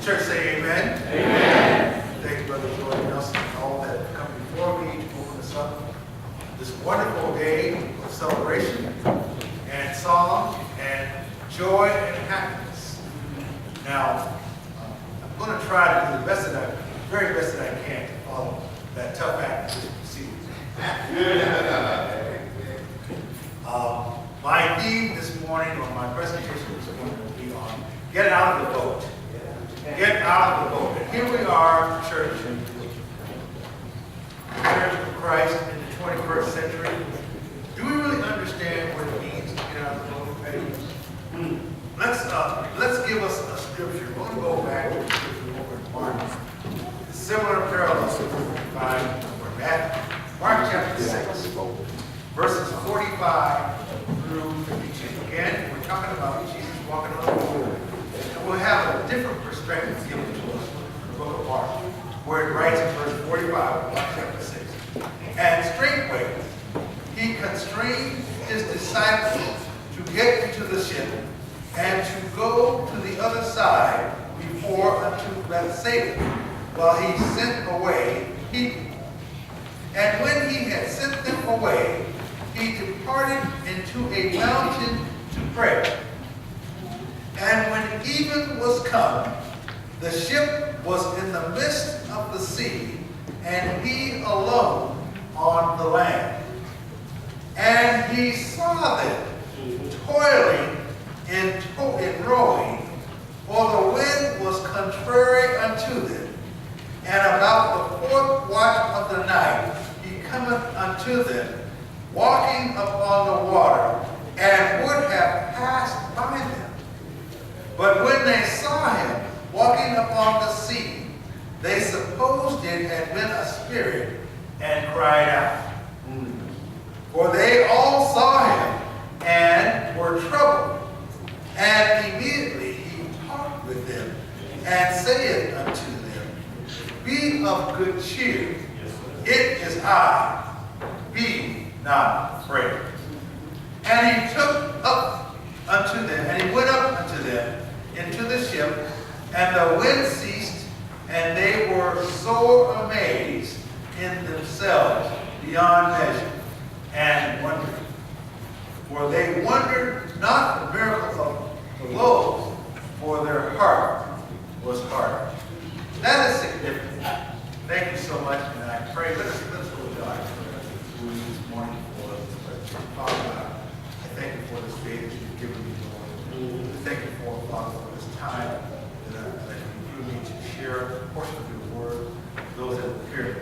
Church say amen. Amen. Thank you, Brother Jordan Nelson, and all that have come before me to open us up this wonderful day of celebration and song and joy and happiness. Now, I'm going to try to do the very best that I can to follow that tough act of this proceeding. My theme this morning, or my presentation this morning, will be on get out of the boat. Get out of the boat. And here we are, church, the Church of Christ in the 21st century. Do we really understand what it means to get out of the boat? Let's give us a scripture. We're going to go back to the scripture over in Mark. Similar parallels that we find over at Mark chapter 6, verses 45 through 52. Again, we're talking about Jesus walking on the water. And we'll have a different perspective given to us in the book of Mark, where it writes in verse 45 of Mark chapter 6. And straightway he constrained his disciples to get into the ship and to go to the other side before unto Bethsaida, while he sent away people. And when he had sent them away, he departed into a mountain to pray. And when even was come, the ship was in the midst of the sea, and he alone on the land. And he saw them toiling in rowing, for the wind was contrary unto them. And about the fourth watch of the night he cometh unto them, walking upon the water, and would have passed by them. But when they saw him walking upon the sea, they supposed it had been a spirit, and cried out. For they all saw him, and were troubled. And immediately he talked with them, and saith unto them, Be of good cheer, it is I, be not afraid. And he took up unto them, and he went up unto them into the ship, and the wind ceased, and they were sore amazed in themselves beyond measure, and wondered. For they wondered not the miracle of the loaves, for their heart was hardened. That is significant. Thank you so much, and I pray. Let's go to God this morning for us. Father God, I thank you for this day that you've given me, Lord. Thank you for, Father, for this time that you give me to share a portion of your word with those that will hear it.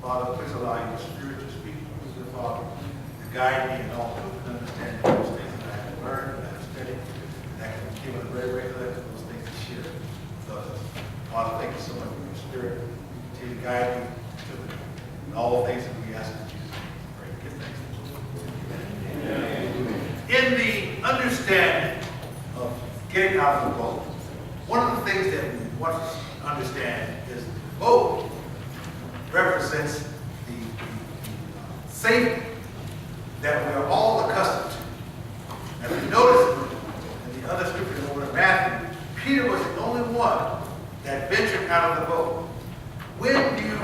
Father, please allow your spirit to speak to the Father, to guide me in all truth and understanding those things that I have learned and I have studied, and I can give a very recollection of those things to share with others. Father, thank you so much for your spirit. Continue to guide me to all things that we ask in Jesus' name. Pray. Give thanks. Amen. In the understanding of getting out of the boat, one of the things that we want to understand is the boat represents the safety that we are all accustomed to. As we notice in the other scriptures over in Matthew, Peter was the only one that ventured out of the boat. When you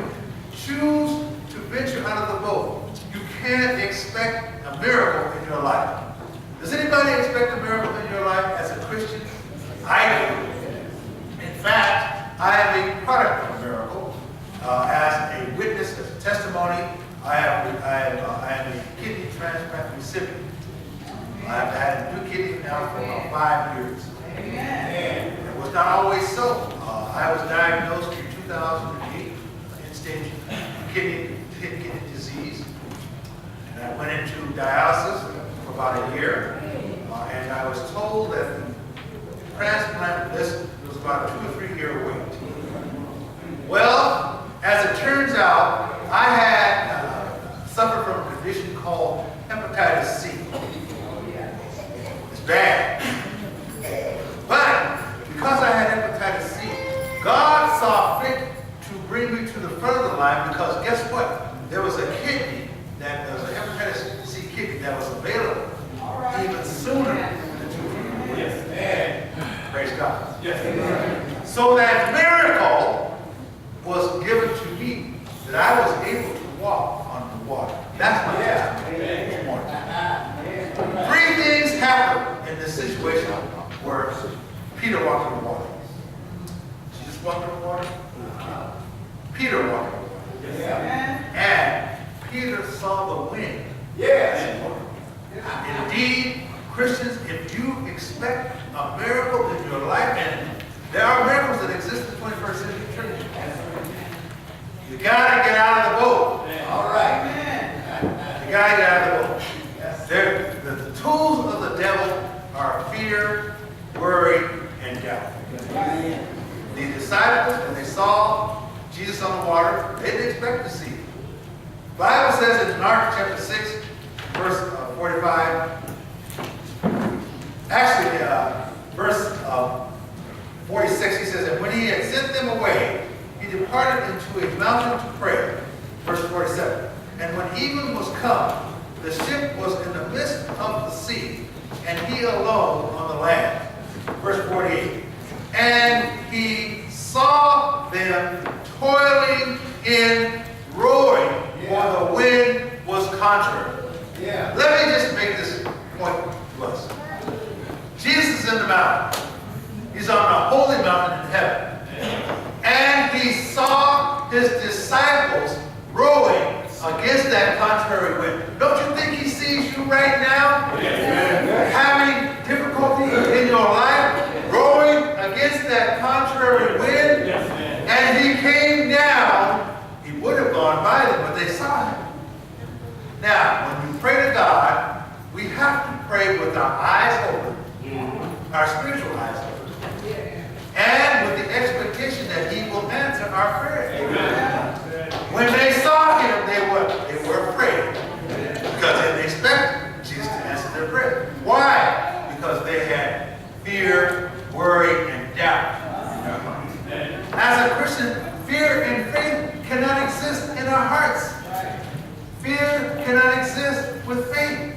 choose to venture out of the boat, you can't expect a miracle in your life. Does anybody expect a miracle in your life as a Christian? I do. In fact, I am a product of a miracle. As a witness, as a testimony, I am a kidney transplant recipient. I've had a new kidney now for about 5 years. Amen. It was not always so. I was diagnosed in 2008 with end-stage kidney disease. And I went into dialysis for about a year. And I was told that the transplant list was about a 2 or 3 year wait. Well, as it turns out, I had suffered from a condition called hepatitis C. It's bad. But because I had hepatitis C, God saw fit to bring me to the front of the line, because guess what? There was a kidney, that there was a hepatitis C kidney that was available even sooner than the 2 years. Yes. Praise God. Yes. So that miracle was given to me, that I was able to walk on the water. That's my testimony this morning. Three things happened in this situation where Peter walked on the water. Jesus walked on the water. Peter walked on the water. And Peter saw the wind. Indeed, Christians, if you expect a miracle in your life, and there are miracles that exist in the 21st century church, you got to get out of the boat. All right. You got to get out of the boat. The tools of the devil are fear, worry, and doubt. The disciples, when they saw Jesus on the water, they didn't expect to see it. The Bible says in Mark chapter 6, verse 45, actually, verse 46, he says, and when he had sent them away, he departed into a mountain to pray. Verse 47, and when even was come, the ship was in the midst of the sea, and he alone on the land. Verse 48, and he saw them toiling in rowing, for the wind was contrary. Let me just make this point to us. Jesus is in the mountain. He's on a holy mountain in heaven. And he saw his disciples rowing against that contrary wind. Don't you think he sees you right now? Having difficulty in your life, rowing against that contrary wind? And he came down. He would have gone by them, but they saw him. Now, when you pray to God, we have to pray with our eyes open, our spiritual eyes open, and with the expectation that he will answer our prayer. When they saw him, they were afraid, because they didn't expect Jesus to answer their prayer. Why? Because they had fear, worry, and doubt. As a Christian, fear and faith cannot exist in our hearts. Fear cannot exist with faith.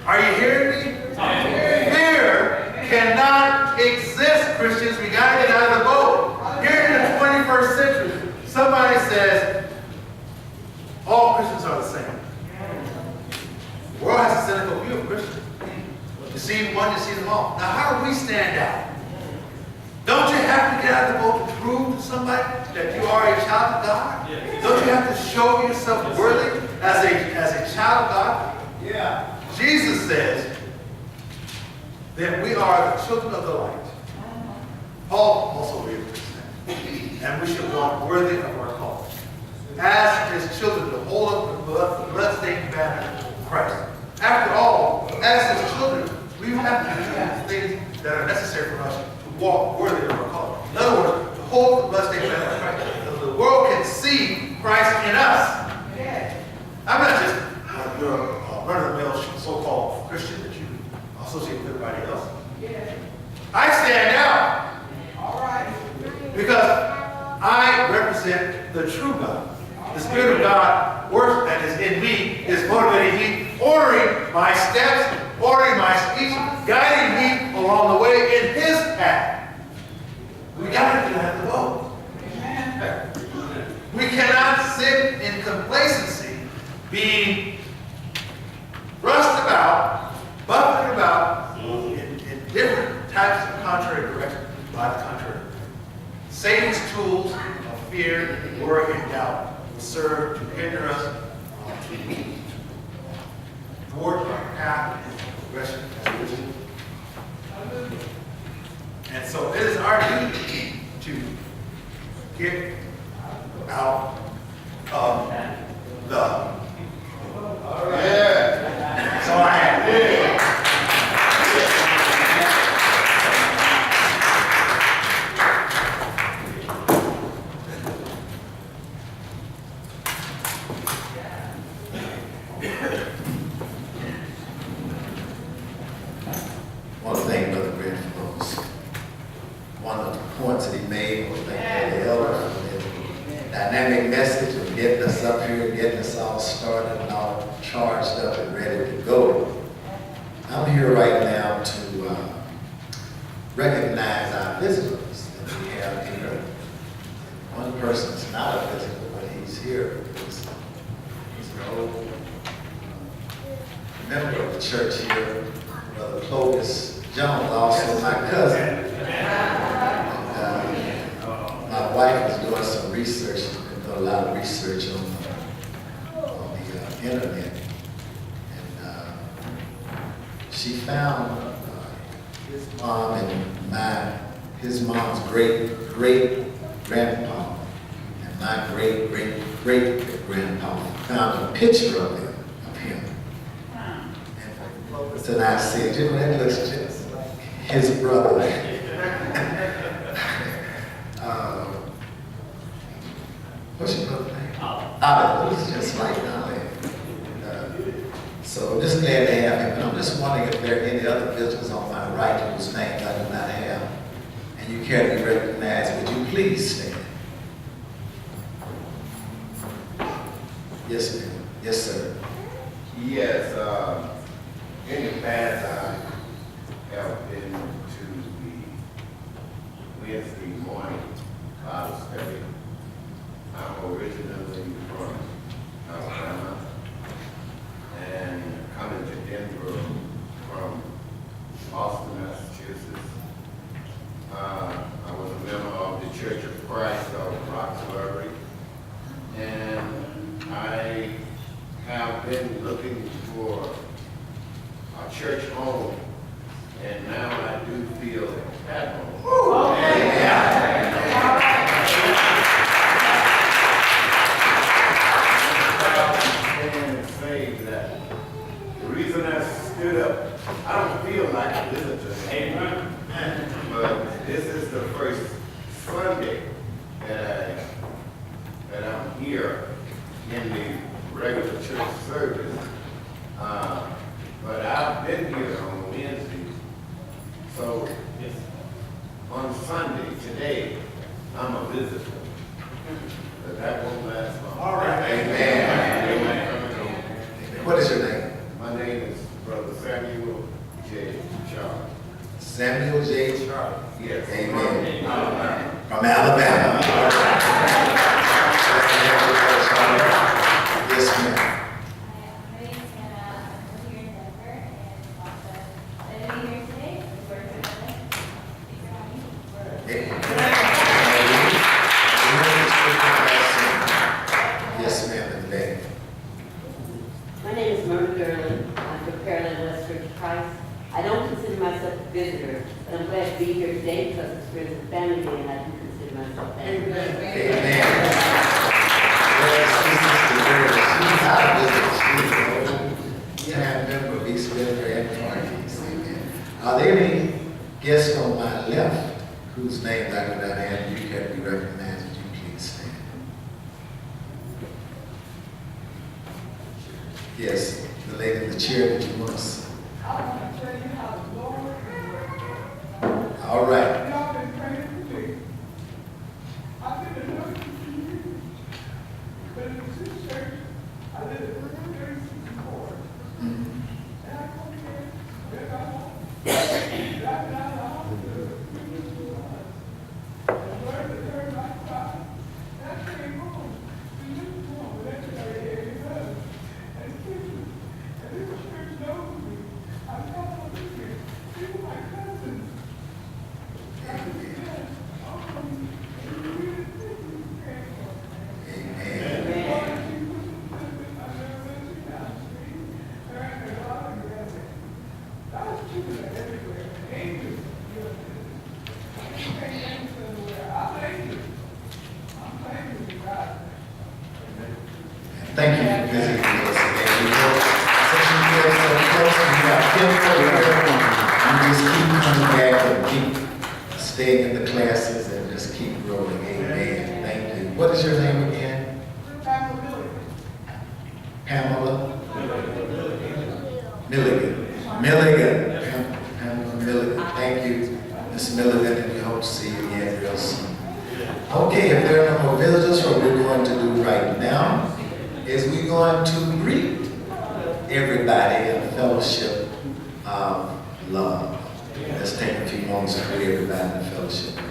Are you hearing me? Fear cannot exist, Christians. We got to get out of the boat. Here in the 21st century, somebody says, all Christians are the same. The world has a cynical view of Christians. You see one, you see them all. Now, how do we stand out? Don't you have to get out of the boat to prove to somebody that you are a child of God? Don't you have to show yourself worthy as a child of God? Jesus says that we are the children of the light. Paul also reiterates that. And we should walk worthy of our call. As his children, to hold up the bloodstained banner of Christ. After all, as his children, we have to do the things that are necessary for us to walk worthy of our call. In other words, to hold the bloodstained banner of Christ. So the world can see Christ in us. I'm not just your run-of-the-mill so-called Christian that you associate with everybody else. I stand out. Because I represent the true God. The Spirit of God works and is in me, is motivating me, ordering my steps, ordering my speech, guiding me along the way in His path. We got to get out of the boat. We cannot sit in complacency, being rushed about, buffeted about in different types of contrary directions by the contrary. Satan's tools of fear, worry, and doubt will serve to hinder us to thwart our path and progression as Christians. And so it is our duty to get out of the. So I am. One thing Brother Bridge was, one of the points that he made was that the elders, dynamic message of getting us up here, getting us all started and all charged up and ready to go. I'm here right now to recognize our visitors that we have here. One person is not a visitor, but he's here because he's an old member of the church here, Brother Clovis Jones, also my cousin. And, my wife was doing some research, she's been doing a lot of research on the internet, and she found his mom and his mom's great grandpa and my great grandpa found a picture of him. And so I said, you know, that looks just like his brother. What's your brother's name? Olive. It looks just like Olive. So I'm just glad to have him. And I'm just wondering if there are any other visitors on my right whose names I do not have. And you care to be recognized, would you please stand? Yes, ma'am. Yes, sir. Yes, in the past, I have been to the Wednesday morning Bible study. I'm originally from Alabama and coming to Denver from Boston, Massachusetts. I was a member of the Church of Christ of Roxbury, and I have been looking for a church home, and now I do feel at home. And say that the reason I stood up, I don't feel like a visitor. Amen. But this is the first Sunday that I'm here in the regular church service. But I've been here on Wednesdays. So on Sunday, today, I'm a visitor. But that won't last long. All right. Amen. What is your name? My name is Brother Samuel J. Charles. Samuel J. Charles. Yes. Amen. Alabama. From Alabama. Yes, ma'am. Yes, ma'am, today. My name is Myrna Gurley. I'm from Pearland, West Church of Christ. I don't consider myself a visitor, but I'm glad to be here today because it's Friends and Family Day, and I do consider myself family. Amen. Yes, this is the girl. She's not a visitor. She's a member of East River and Parties. Amen. Are there any guests on my left whose names I do not have? You can be recognized. Would you please stand? Yes, the lady in the chair that you want to see. I want to tell you how the Lord is working. All right. Y'all been praying for me. I've been anointed for years. But in this church, I live at 36 Mhm. and I come here, where I want. Driving out of the house, and learn to turn my car. And I came home. And this is home, and that's where I had it up. And kitchen. And this church knows me. I'm not on this here. These are my cousins. Thank you for visiting us today. We hope since you feel so close and you got you just keep coming back and keep staying in the classes and just keep growing. Amen. Thank you. What is your name again? Pamela? Milligan. Pamela Milligan. Thank you, Miss Milligan, and we hope to see you again real soon. Okay, if there are no more visitors, what we're going to do right now is we're going to greet everybody in a fellowship of love. Let's take a few moments to greet everybody in the fellowship.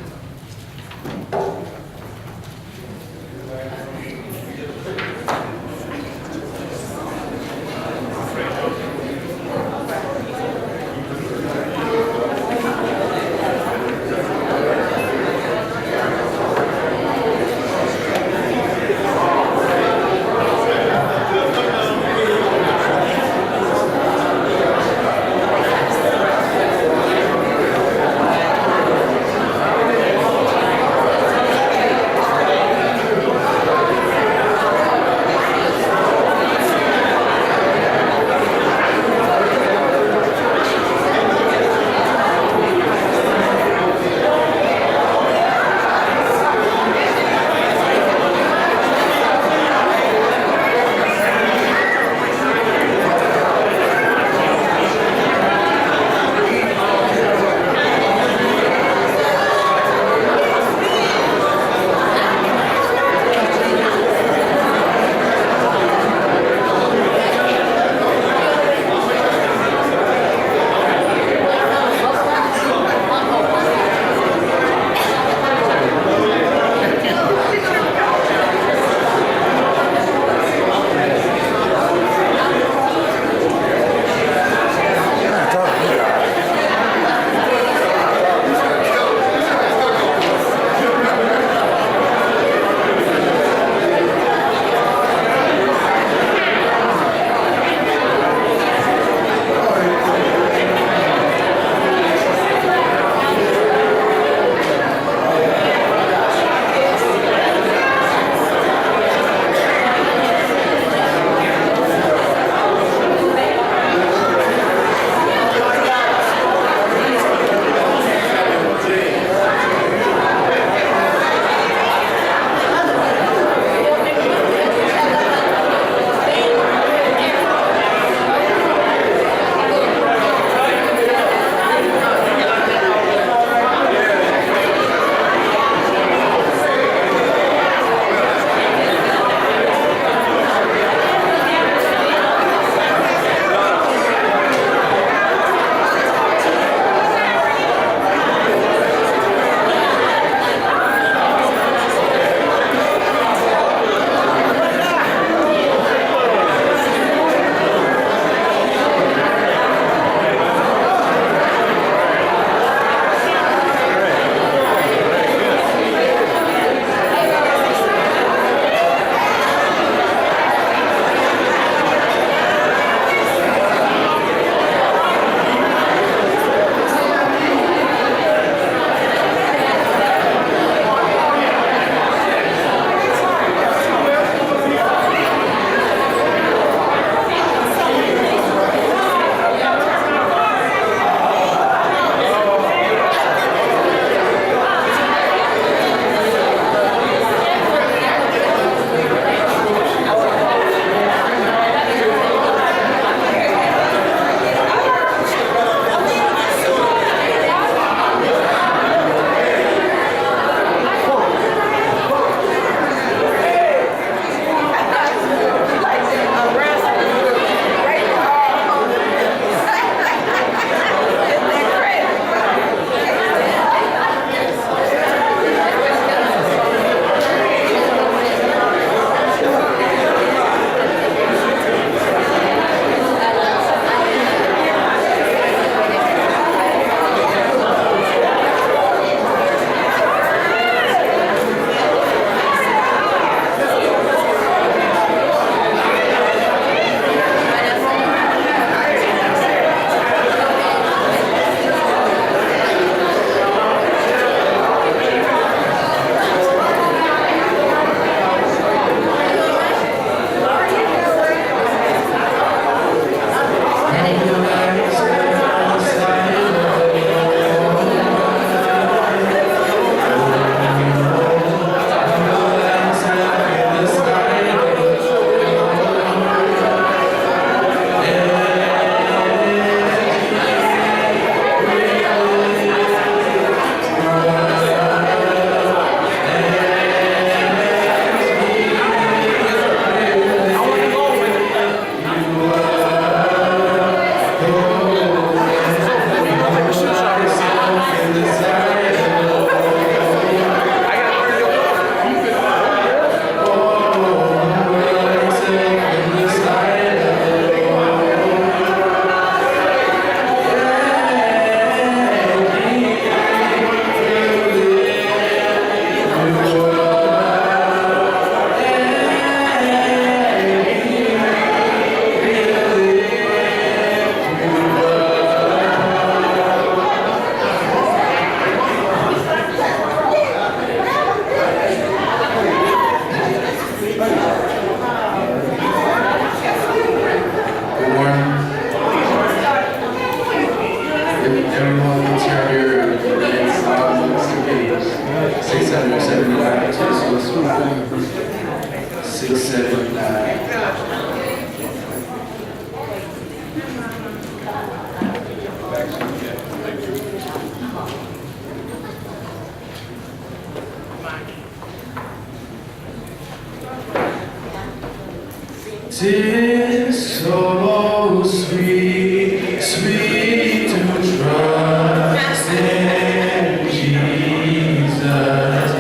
'Tis so sweet, sweet to trust in Jesus,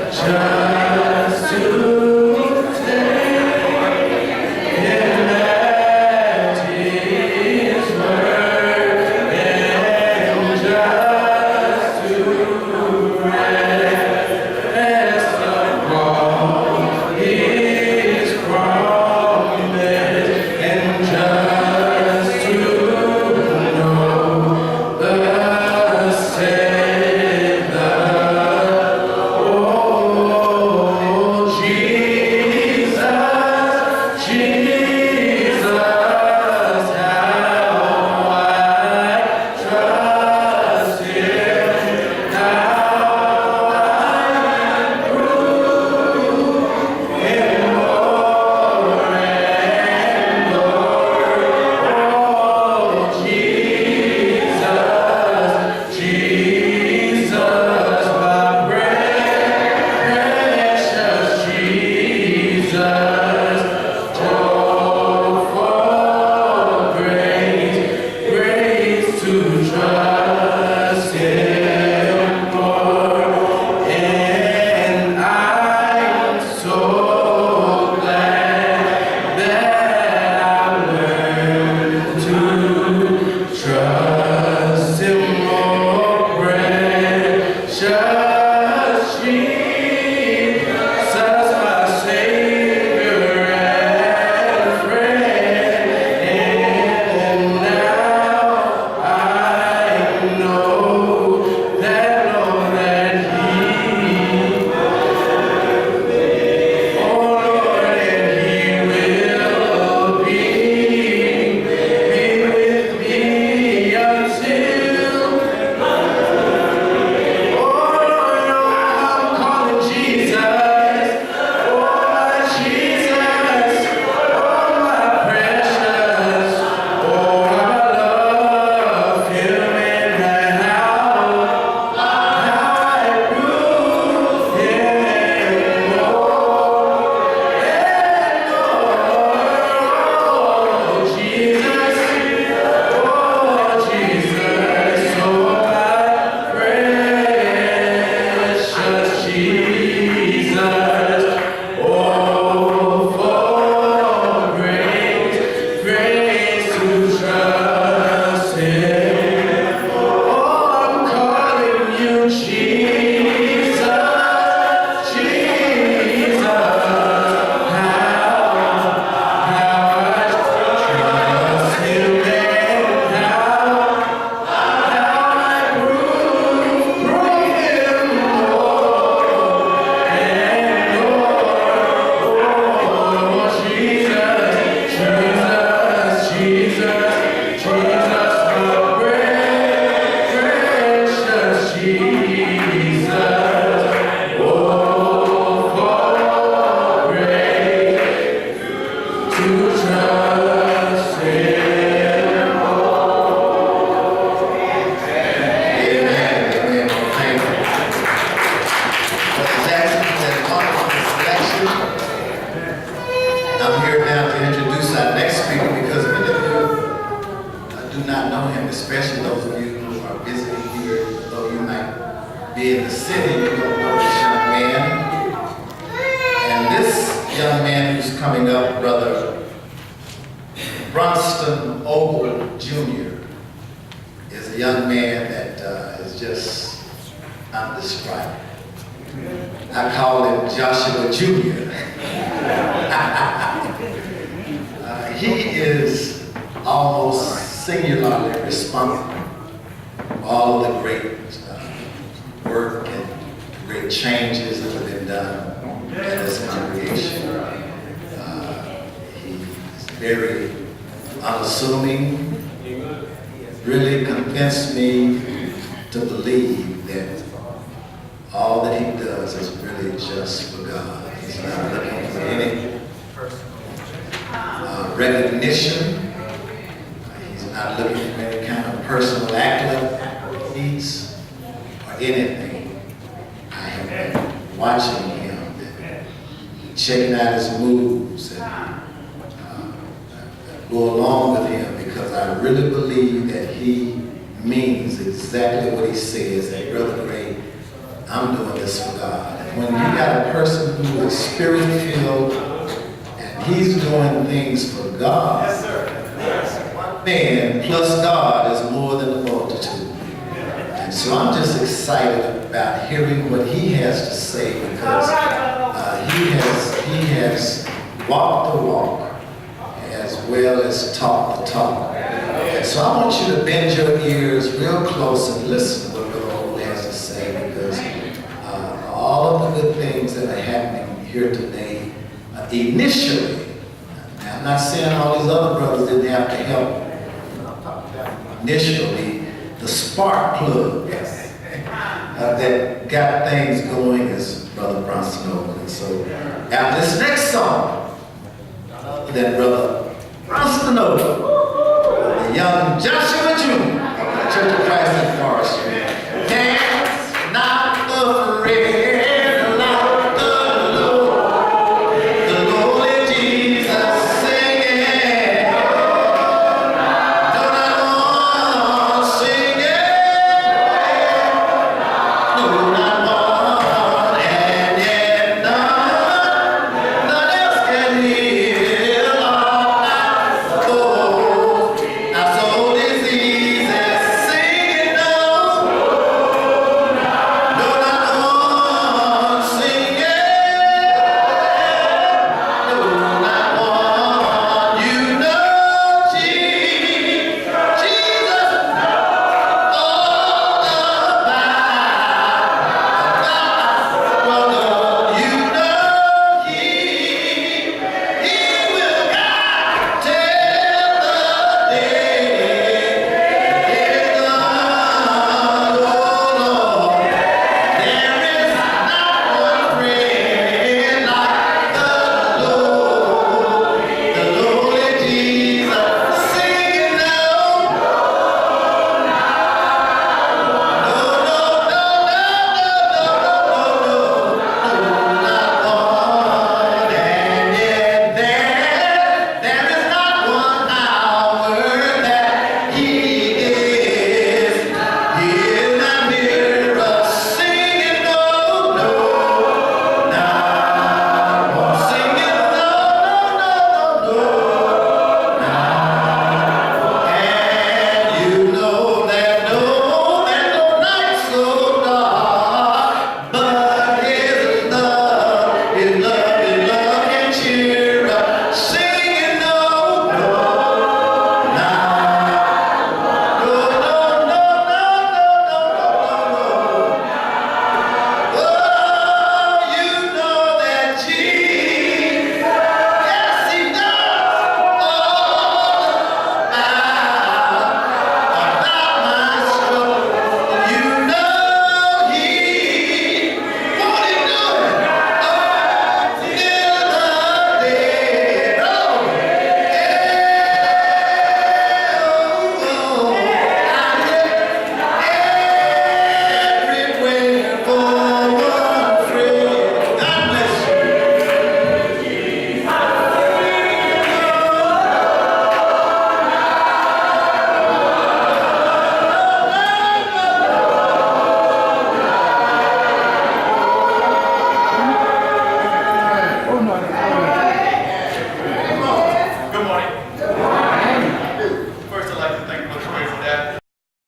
just to take Him at His word, and just to rest upon His promise, and just to know thus saith the Lord. Jesus, Jesus, how I trust Him, how I prove Him more and more. Jesus, Jesus, my precious Jesus, oh, for grace, grace to trust Him more, and I'm so glad that I learned to trust Him more. Precious Jesus, my Savior and friend, and now I know that, Lord, that He, oh Lord, and He will be with me until, oh Lord, I'm calling Jesus, oh my Jesus, oh my precious, oh I love Him, and how I prove Him more and more. Jesus, oh Jesus, oh my precious Jesus, oh for grace, grace to trust Him. Oh, I'm calling you Jesus, Jesus, how I trust Him, and how I prove Him more and more. Jesus, Jesus, Jesus, Jesus, my precious Jesus, oh, for grace to trust Him. Amen, amen. Thank you. Brother Jackson, that wonderful selection. I'm here now to introduce our next speaker because many of you do not know him, especially those of you who are visiting here, though you might be in the city, you don't know this young man. And this young man who's coming up, Brother Bronston Ogle Jr., is a young man that is just undescribable. I call him Joshua Jr. He is almost singularly responsible for all of the great work and great changes that have been done in this congregation. He's very unassuming, really convinced me to believe that all that he does does is really just for God. He's not looking for any recognition. He's not looking for any kind of personal accolades or anything. I have been watching him, and checking out his moves, and go along with him because I really believe that he means exactly what he says. That, Brother Gray, I'm doing this for God. And when you got a person who is spirit-filled and he's doing things for God, one man plus God is more than a multitude. And so I'm just excited about hearing what he has to say because he has walked the walk as well as talk the talk. And so I want you to bend your ears real close and listen to what the Lord has to say because all of the good things that are happening here today, initially, now I'm not saying all these other brothers didn't have to help. Initially, the spark plug that got things going is Brother Bronson Oakland. And so after this next song, then Brother Bronson Oakland, the young Joshua Jr. of the Church of Christ in Forest.